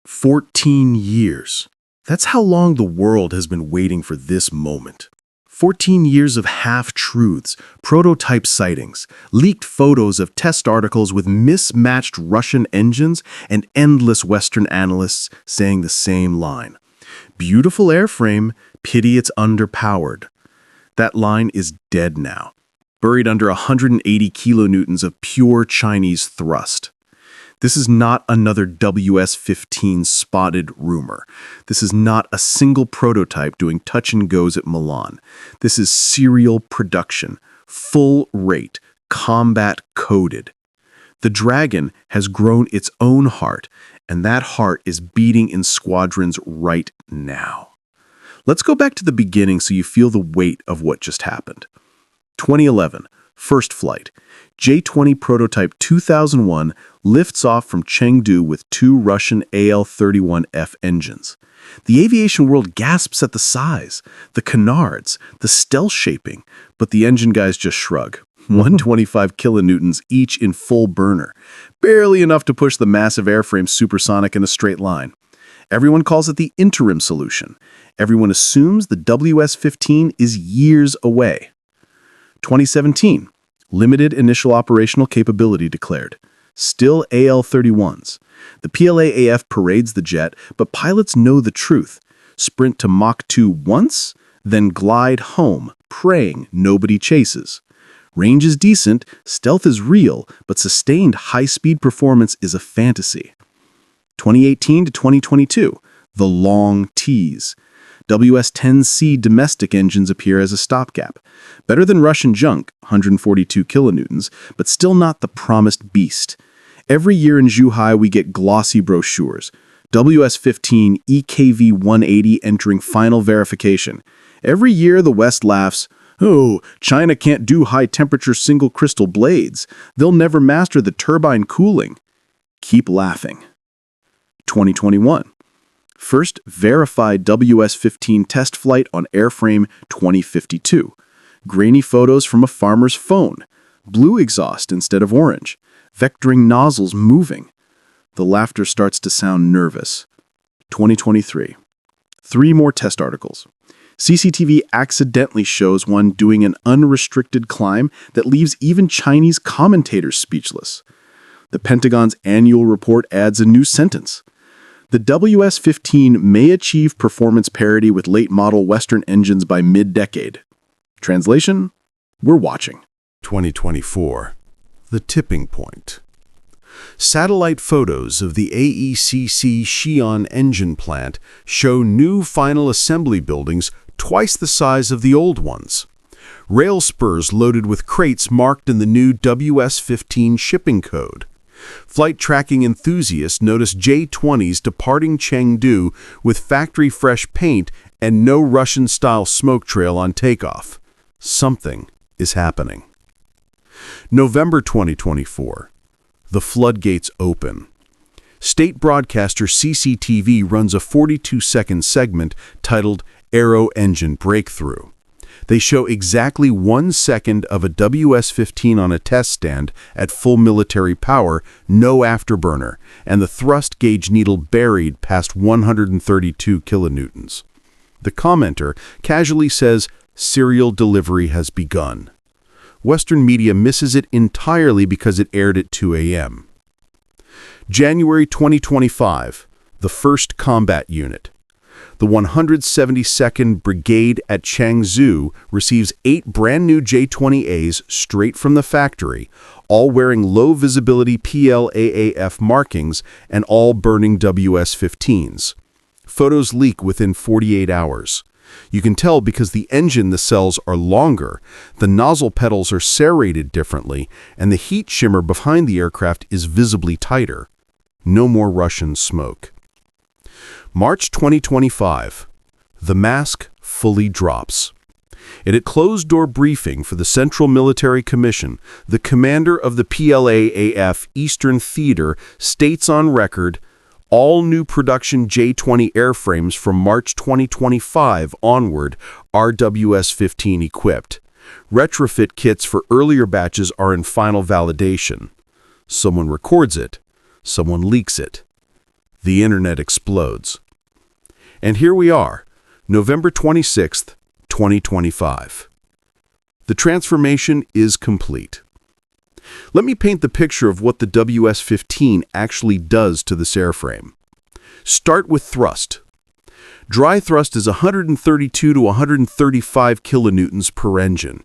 14 years. That's how long the world has been waiting for this moment. 14 years of half-truths, prototype sightings, leaked photos of test articles with mismatched Russian engines, and endless Western analysts saying the same line. Beautiful airframe, pity it's underpowered. That line is dead now, buried under 180 kilonewtons of pure Chinese thrust. This is not another WS-15 spotted rumor. This is not a single prototype doing touch and goes at Milan. This is serial production, full rate, combat coded. The Dragon has grown its own heart, and that heart is beating in squadrons right now. Let's go back to the beginning so you feel the weight of what just happened. 2011, first flight. J-20 prototype 2001 lifts off from Chengdu with 2 Russian AL-31F engines. The aviation world gasps at the size, the canards, the stealth shaping, but the engine guys just shrug. 125 kilonewtons each in full burner, barely enough to push the massive airframe supersonic in a straight line. Everyone calls it the interim solution. Everyone assumes the WS-15 is years away. 2017. Limited initial operational capability declared. Still AL-31s. The PLA-AF parades the jet, but pilots know the truth. Sprint to Mach 2 once, then glide home, praying nobody chases. Range is decent, stealth is real, but sustained high-speed performance is a fantasy. 2018 to 2022, the long tease. WS-10C domestic engines appear as a stopgap. Better than Russian junk, 142 kilonewtons, but still not the promised beast. Every year in Zhuhai we get glossy brochures. WS-15 EKV 180 entering final verification. Every year the West laughs, "Oh, China can't do high-temperature single-crystal blades. They'll never master the turbine cooling." Keep laughing. 2021. First verified WS-15 test flight on airframe 2052. Grainy photos from a farmer's phone. Blue exhaust instead of orange. Vectoring nozzles moving. The laughter starts to sound nervous. 2023. 3 more test articles. CCTV accidentally shows one doing an unrestricted climb that leaves even Chinese commentators speechless. The Pentagon's annual report adds a new sentence. The WS-15 may achieve performance parity with late-model Western engines by mid-decade. Translation? We're watching. 2024. The tipping point. Satellite photos of the AECC Xi'an engine plant show new final assembly buildings twice the size of the old ones. Rail spurs loaded with crates marked in the new WS-15 shipping code. Flight tracking enthusiasts notice J-20s departing Chengdu with factory-fresh paint and no Russian-style smoke trail on takeoff. Something is happening. November 2024. The floodgates open. State broadcaster CCTV runs a 42-second segment titled Aero Engine Breakthrough. They show exactly 1 second of a WS-15 on a test stand at full military power, no afterburner, and the thrust gauge needle buried past 132 kilonewtons. The commenter casually says, "Serial delivery has begun." Western media misses it entirely because it aired at 2 a.m. January 2025, the first combat unit. The 172nd Brigade at Changzhou receives 8 brand new J-20As straight from the factory, all wearing low-visibility PLAAF markings and all burning WS-15s. Photos leak within 48 hours. You can tell because the engine nacelles are longer, the nozzle pedals are serrated differently, and the heat shimmer behind the aircraft is visibly tighter. No more Russian smoke. March 2025. The mask fully drops. In a closed-door briefing for the Central Military Commission, the commander of the PLA-AF Eastern Theater states on record, all new production J-20 airframes from March 2025 onward are WS-15 equipped. Retrofit kits for earlier batches are in final validation. Someone records it. Someone leaks it. the internet explodes. And here we are, November 26th, 2025. The transformation is complete. Let me paint the picture of what the WS-15 actually does to this airframe. Start with thrust. Dry thrust is 132 to 135 kilonewtons per engine.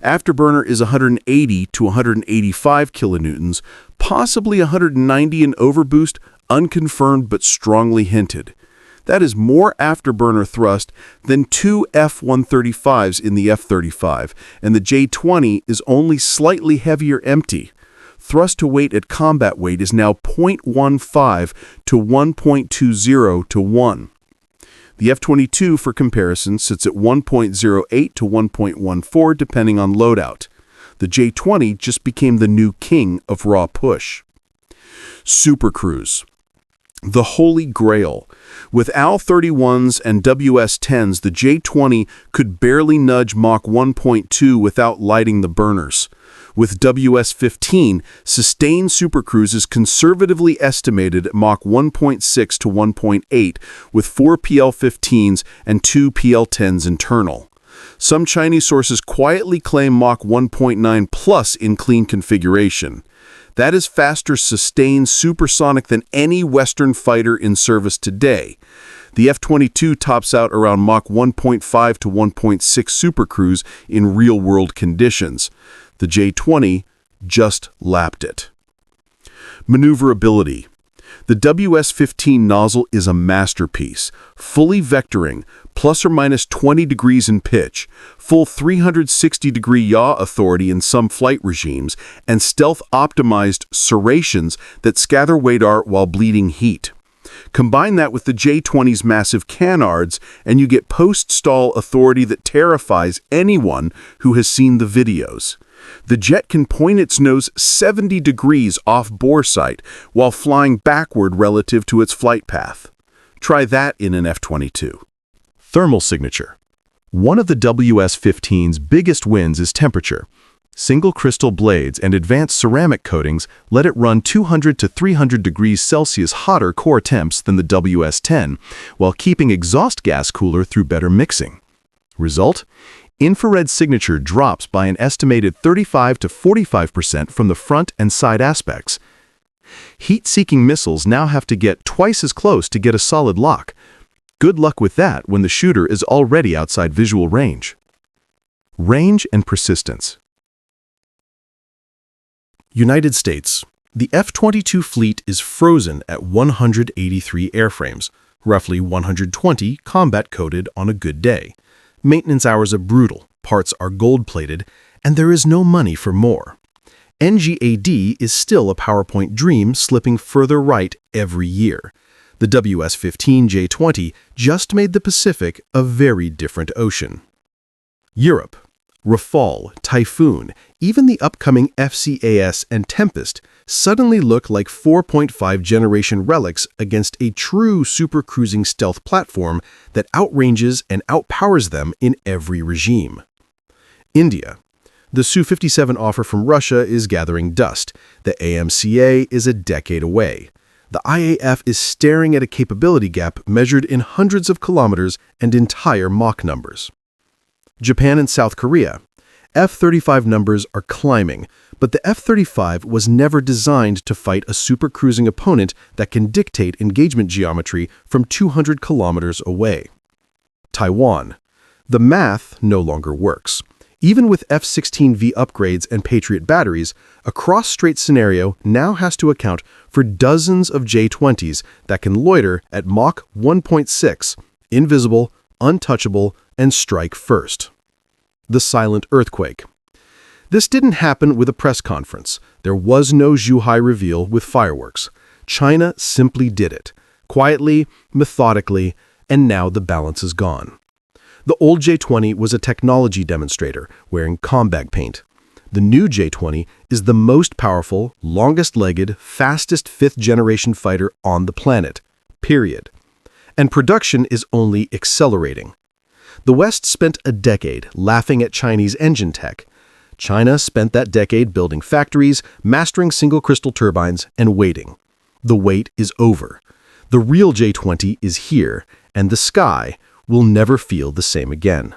Afterburner is 180 to 185 kilonewtons, possibly 190 in overboost, unconfirmed but strongly hinted. That is more afterburner thrust than two F-135s in the F-35, and the J-20 is only slightly heavier empty. Thrust to weight at combat weight is now 0.15 to 1.20 to 1. The F-22, for comparison, sits at 1.08 to 1.14 depending on loadout. The J-20 just became the new king of raw push. Supercruise. The holy grail. With AL-31s and WS-10s, the J-20 could barely nudge Mach 1.2 without lighting the burners. With WS-15, sustained supercruise is conservatively estimated at Mach 1.6 to 1.8, with 4 PL-15s and 2 PL-10s internal. Some Chinese sources quietly claim Mach 1.9 plus in clean configuration. That is faster sustained supersonic than any Western fighter in service today. The F-22 tops out around Mach 1.5 to 1.6 supercruise in real-world conditions. The J-20 just lapped it. Maneuverability. The WS-15 nozzle is a masterpiece, fully vectoring, plus or minus 20 degrees in pitch, full 360-degree yaw authority in some flight regimes, and stealth-optimized serrations that scatter radar while bleeding heat. Combine that with the J-20's massive canards, and you get post-stall authority that terrifies anyone who has seen the videos. The jet can point its nose 70 degrees off bore sight while flying backward relative to its flight path. Try that in an F-22. Thermal signature. One of the WS-15's biggest wins is temperature. Single crystal blades and advanced ceramic coatings let it run 200 to 300 degrees Celsius hotter core temps than the WS-10, while keeping exhaust gas cooler through better mixing. Result? Infrared signature drops by an estimated 35 to 45% from the front and side aspects. Heat-seeking missiles now have to get twice as close to get a solid lock. Good luck with that when the shooter is already outside visual range. Range and persistence. United States. The F-22 fleet is frozen at 183 airframes, roughly 120 combat-coded on a good day. Maintenance hours are brutal, parts are gold-plated, and there is no money for more. NGAD is still a PowerPoint dream slipping further right every year. The WS-15 J-20 just made the Pacific a very different ocean. Europe. Rafale, Typhoon, even the upcoming FCAS and Tempest suddenly look like 4.5 generation relics against a true supercruising stealth platform that outranges and outpowers them in every regime. India. The Su-57 offer from Russia is gathering dust. The AMCA is a decade away. The IAF is staring at a capability gap measured in hundreds of kilometers and entire Mach numbers. Japan and South Korea. F-35 numbers are climbing, but the F-35 was never designed to fight a supercruising opponent that can dictate engagement geometry from 200 kilometers away. Taiwan. The math no longer works. Even with F-16V upgrades and Patriot batteries, a cross-strait scenario now has to account for dozens of J-20s that can loiter at Mach 1.6, invisible, untouchable, and strike first. The silent earthquake. This didn't happen with a press conference. There was no Zhuhai reveal with fireworks. China simply did it, quietly, methodically, and now the balance is gone. The old J-20 was a technology demonstrator wearing combat paint. The new J-20 is the most powerful, longest-legged, fastest fifth-generation fighter on the planet, period. And production is only accelerating. The West spent a decade laughing at Chinese engine tech. China spent that decade building factories, mastering single crystal turbines, and waiting. The wait is over. The real J-20 is here, and the sky will never feel the same again.